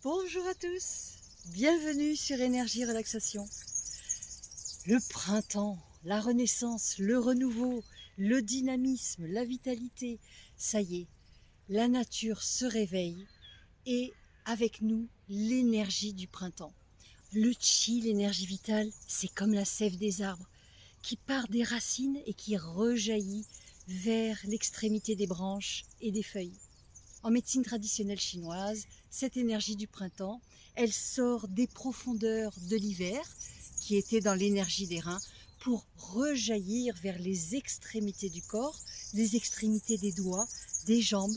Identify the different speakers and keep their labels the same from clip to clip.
Speaker 1: Bonjour à tous, bienvenue sur Énergie Relaxation. Le printemps, la renaissance, le renouveau, le dynamisme, la vitalité, ça y est, la nature se réveille et avec nous, l'énergie du printemps. Le chi, l'énergie vitale, c'est comme la sève des arbres qui part des racines et qui rejaillit vers l'extrémité des branches et des feuilles. En médecine traditionnelle chinoise, cette énergie du printemps, elle sort des profondeurs de l'hiver, qui était dans l'énergie des reins, pour rejaillir vers les extrémités du corps, les extrémités des doigts, des jambes,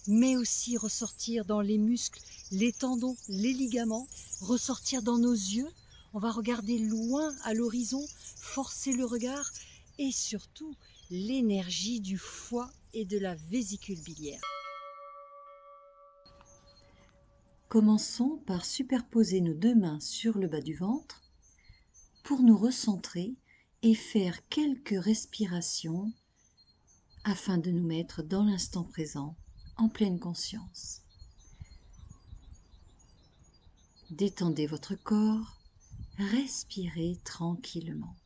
Speaker 1: mais aussi ressortir dans les muscles, les tendons, les ligaments, ressortir dans nos yeux. On va regarder loin à l'horizon, forcer le regard et surtout l'énergie du foie et de la vésicule biliaire.
Speaker 2: Commençons par superposer nos deux mains sur le bas du ventre pour nous recentrer et faire quelques respirations afin de nous mettre dans l'instant présent, en pleine conscience. Détendez votre corps, respirez tranquillement.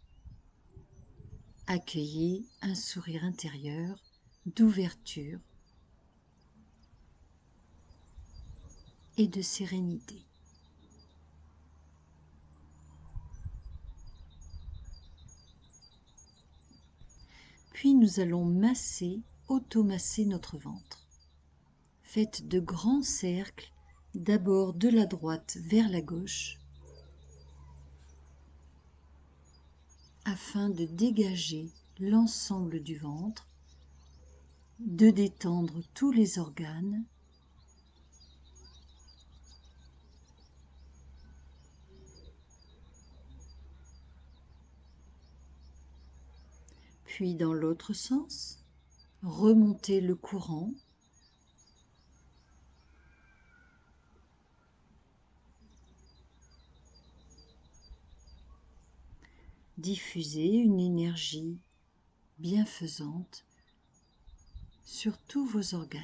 Speaker 2: Accueillez un sourire intérieur d'ouverture et de sérénité. Puis nous allons automasser notre ventre. Faites de grands cercles, d'abord de la droite vers la gauche, afin de dégager l'ensemble du ventre, de détendre tous les organes, puis dans l'autre sens, remontez le courant, diffusez une énergie bienfaisante sur tous vos organes,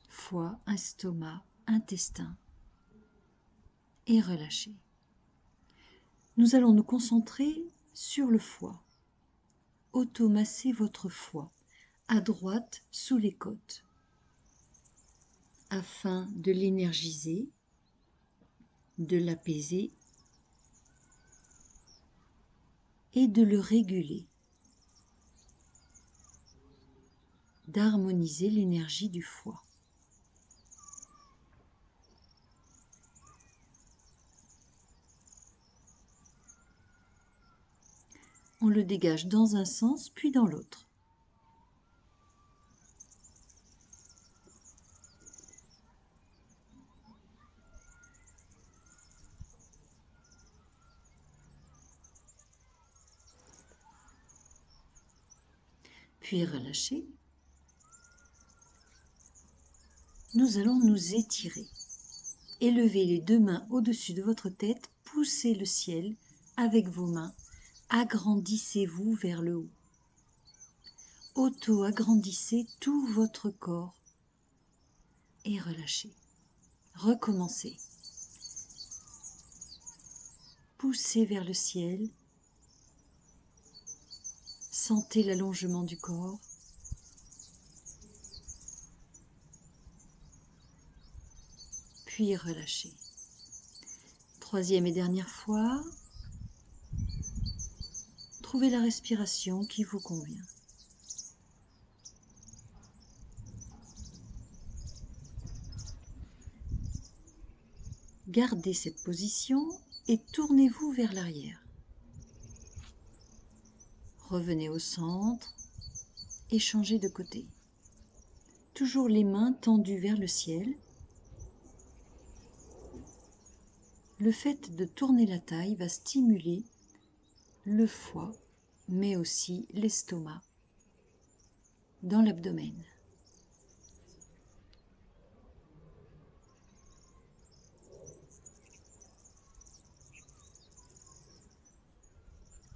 Speaker 2: foie, estomac, intestin, et relâchez. Nous allons nous concentrer sur le foie. Automassez votre foie à droite sous les côtes afin de l'énergiser, de l'apaiser et de le réguler, d'harmoniser l'énergie du foie. On le dégage dans un sens puis dans l'autre. Puis relâchez. Nous allons nous étirer. Élevez les deux mains au-dessus de votre tête, poussez le ciel avec vos mains, agrandissez-vous vers le haut. Auto-agrandissez tout votre corps et relâchez. Recommencez. Poussez vers le ciel. Sentez l'allongement du corps. Puis relâchez. Troisième et dernière fois. Trouvez la respiration qui vous convient. Gardez cette position et tournez-vous vers l'arrière. Revenez au centre et changez de côté. Toujours les mains tendues vers le ciel. Le fait de tourner la taille va stimuler le foie, mais aussi l'estomac dans l'abdomen.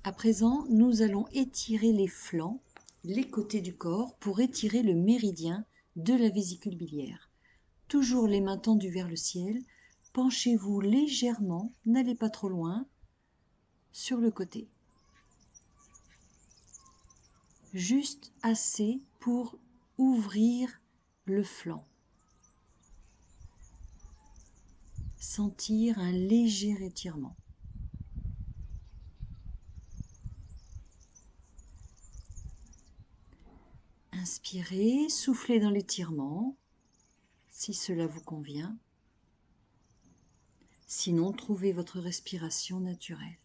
Speaker 2: À présent, nous allons étirer les flancs, les côtés du corps pour étirer le méridien de la vésicule biliaire. toujours les mains tendues vers le ciel. Penchez-vous légèrement, n'allez pas trop loin, sur le côté. Juste assez pour ouvrir le flanc. Sentir un léger étirement. Inspirez, soufflez dans l'étirement, si cela vous convient. Sinon, trouvez votre respiration naturelle.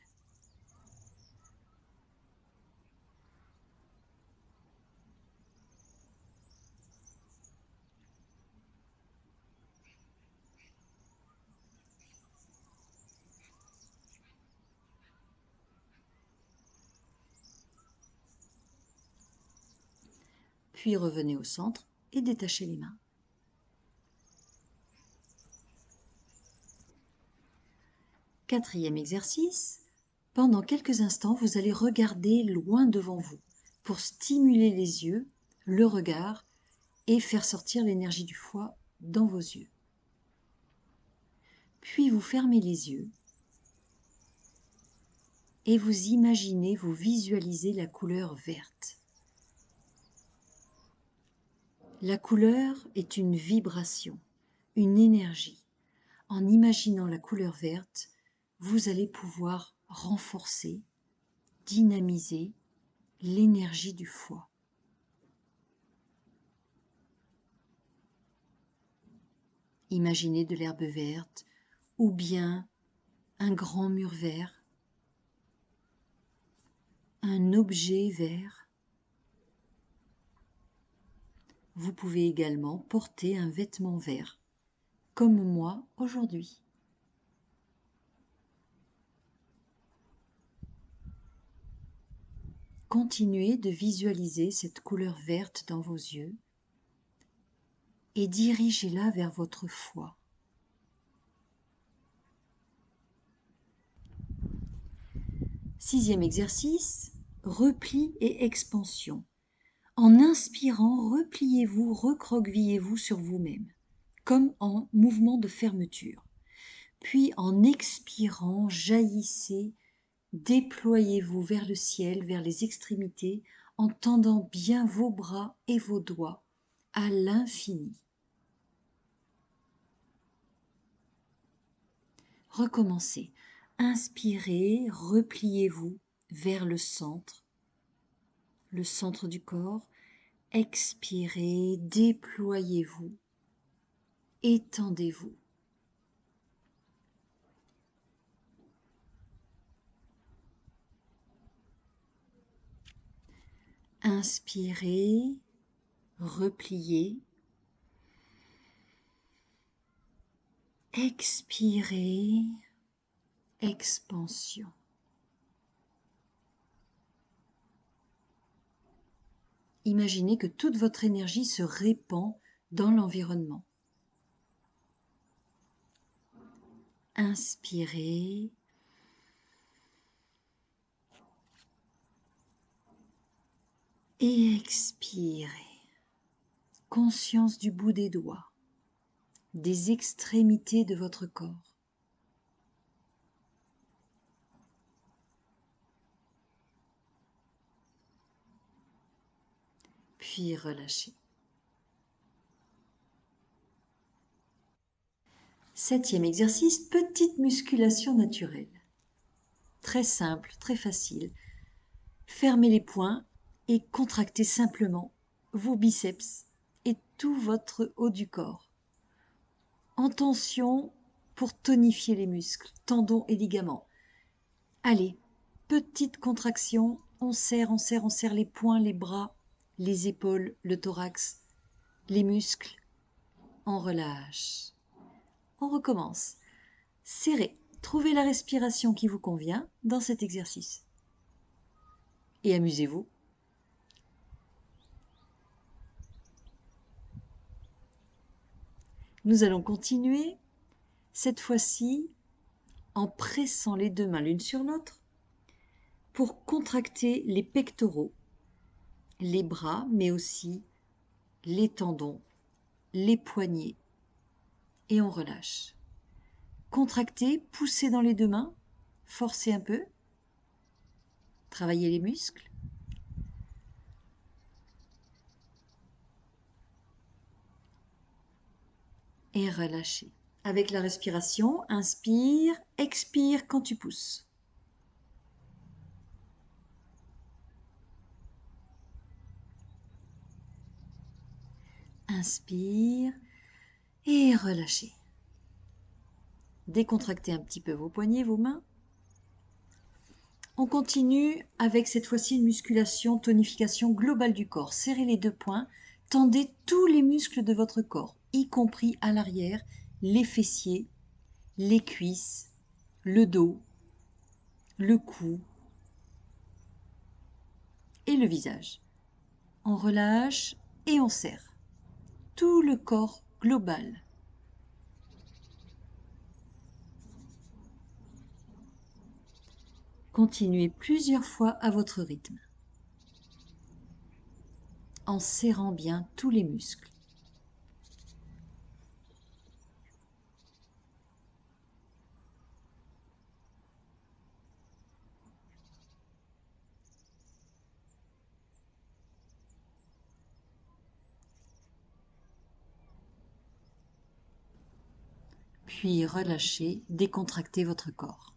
Speaker 2: Puis revenez au centre et détachez les mains. Quatrième exercice. Pendant quelques instants, vous allez regarder loin devant vous pour stimuler les yeux, le regard et faire sortir l'énergie du foie dans vos yeux. Puis vous fermez les yeux et vous imaginez, vous visualisez la couleur verte. La couleur est une vibration, une énergie. En imaginant la couleur verte, vous allez pouvoir renforcer, dynamiser l'énergie du foie. Imaginez de l'herbe verte ou bien un grand mur vert, un objet vert. Vous pouvez également porter un vêtement vert, comme moi aujourd'hui. Continuez de visualiser cette couleur verte dans vos yeux et dirigez-la vers votre foie. Sixième exercice, repli et expansion. En inspirant, repliez-vous, recroquevillez-vous sur vous-même, comme en mouvement de fermeture. Puis en expirant, jaillissez, déployez-vous vers le ciel, vers les extrémités, en tendant bien vos bras et vos doigts à l'infini. Recommencez. Inspirez, repliez-vous vers le centre du corps. Expirez, déployez-vous, étendez-vous. Inspirez, repliez. Expirez, expansion. Imaginez que toute votre énergie se répand dans l'environnement. Inspirez. Et expirez. Conscience du bout des doigts, des extrémités de votre corps. Puis relâchez. Septième exercice, petite musculation naturelle. Très simple, très facile. Fermez les poings et contractez simplement vos biceps et tout votre haut du corps. En tension pour tonifier les muscles, tendons et ligaments. Allez, petite contraction, on serre les poings, les bras, les épaules, le thorax, les muscles. On relâche. On recommence. Serrez. Trouvez la respiration qui vous convient dans cet exercice. Et amusez-vous. Nous allons continuer, cette fois-ci, en pressant les deux mains l'une sur l'autre pour contracter les pectoraux, les bras, mais aussi les tendons, les poignets, et on relâche. Contractez, poussez dans les deux mains, forcez un peu, travaillez les muscles. Et relâchez. Avec la respiration, inspire, expire quand tu pousses. Inspire et relâchez. Décontractez un petit peu vos poignets, vos mains. On continue avec cette fois-ci une musculation, tonification globale du corps. Serrez les deux poings, tendez tous les muscles de votre corps, y compris à l'arrière, les fessiers, les cuisses, le dos, le cou et le visage. On relâche et on serre. Tout le corps global. Continuez plusieurs fois à votre rythme, en serrant bien tous les muscles. Puis relâchez, décontractez votre corps.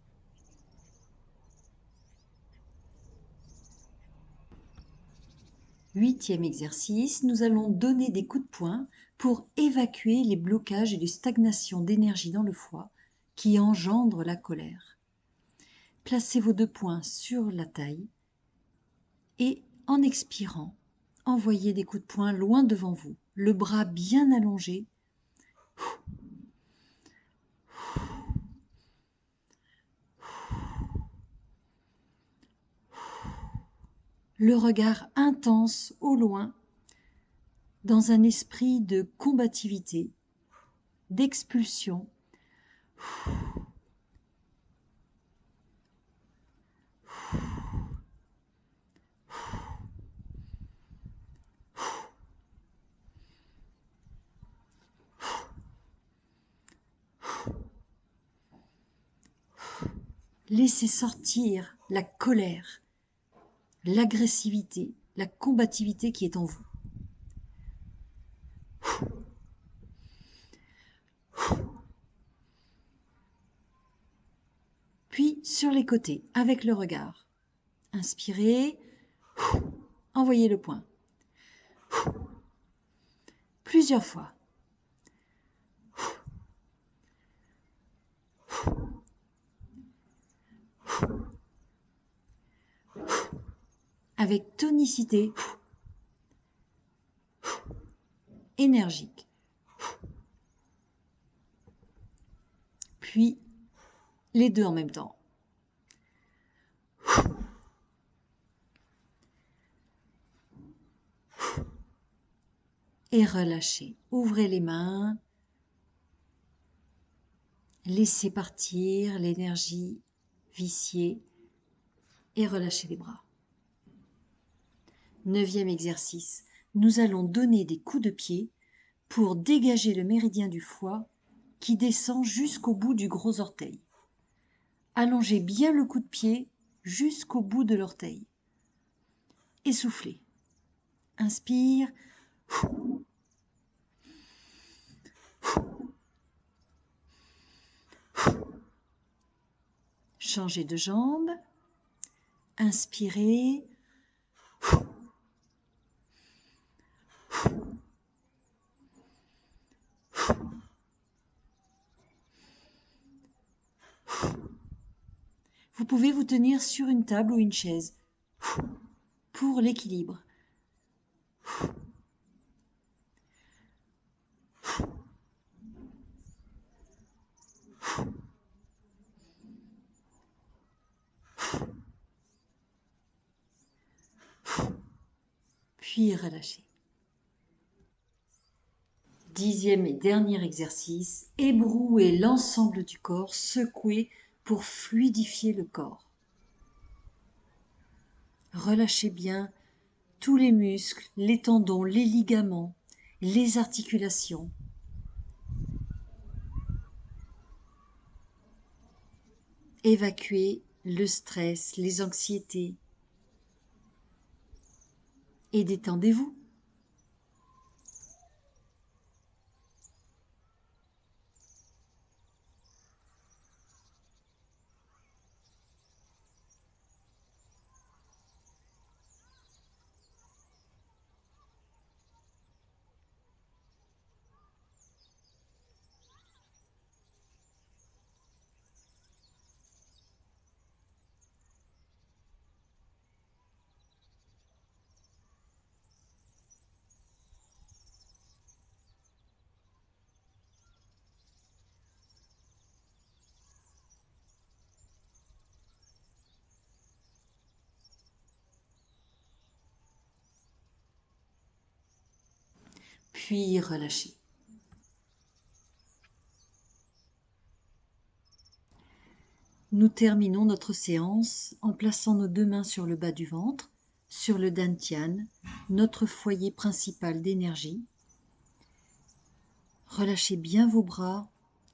Speaker 2: Huitième exercice, nous allons donner des coups de poing pour évacuer les blocages et les stagnations d'énergie dans le foie qui engendrent la colère. Placez vos deux poings sur la taille et en expirant, envoyez des coups de poing loin devant vous, le bras bien allongé. Le regard intense au loin, dans un esprit de combativité, d'expulsion. Laissez sortir la colère, l'agressivité, la combativité qui est en vous. Puis sur les côtés, avec le regard. Inspirez, envoyez le poing. Plusieurs fois. Avec tonicité, énergique. Puis les deux en même temps. Et relâchez. Ouvrez les mains. Laissez partir l'énergie viciée et relâchez les bras. Neuvième exercice. Nous allons donner des coups de pied pour dégager le méridien du foie qui descend jusqu'au bout du gros orteil. Allongez bien le coup de pied jusqu'au bout de l'orteil. Et soufflez. Inspire. Changez de jambe. Inspirez. Vous pouvez vous tenir sur une table ou une chaise pour l'équilibre. Puis relâchez. Dixième et dernier exercice, ébrouez l'ensemble du corps, secouez pour fluidifier le corps. Relâchez bien tous les muscles, les tendons, les ligaments, les articulations. évacuez le stress, les anxiétés et détendez-vous. Puis relâchez. Nous terminons notre séance en plaçant nos 2 mains sur le bas du ventre, sur le dantian, notre foyer principal d'énergie. Relâchez bien vos bras,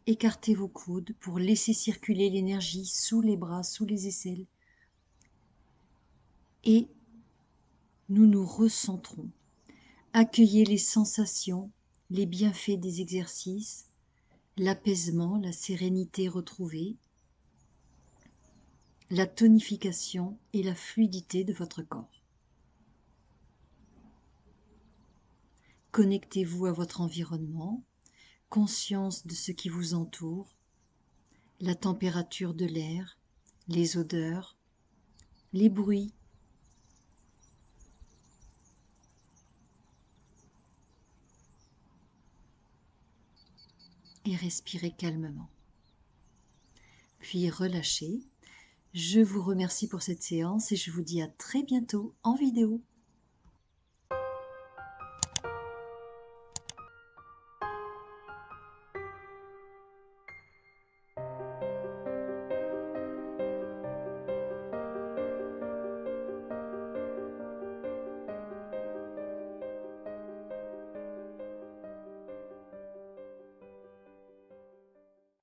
Speaker 2: écartez vos coudes pour laisser circuler l'énergie sous les bras, sous les aisselles. Et nous nous recentrons. Accueillez les sensations, les bienfaits des exercices, l'apaisement, la sérénité retrouvée, la tonification et la fluidité de votre corps. Connectez-vous à votre environnement, conscience de ce qui vous entoure, la température de l'air, les odeurs, les bruits. Et respirez calmement. Puis relâchez. Je vous remercie pour cette séance et je vous dis à très bientôt en vidéo.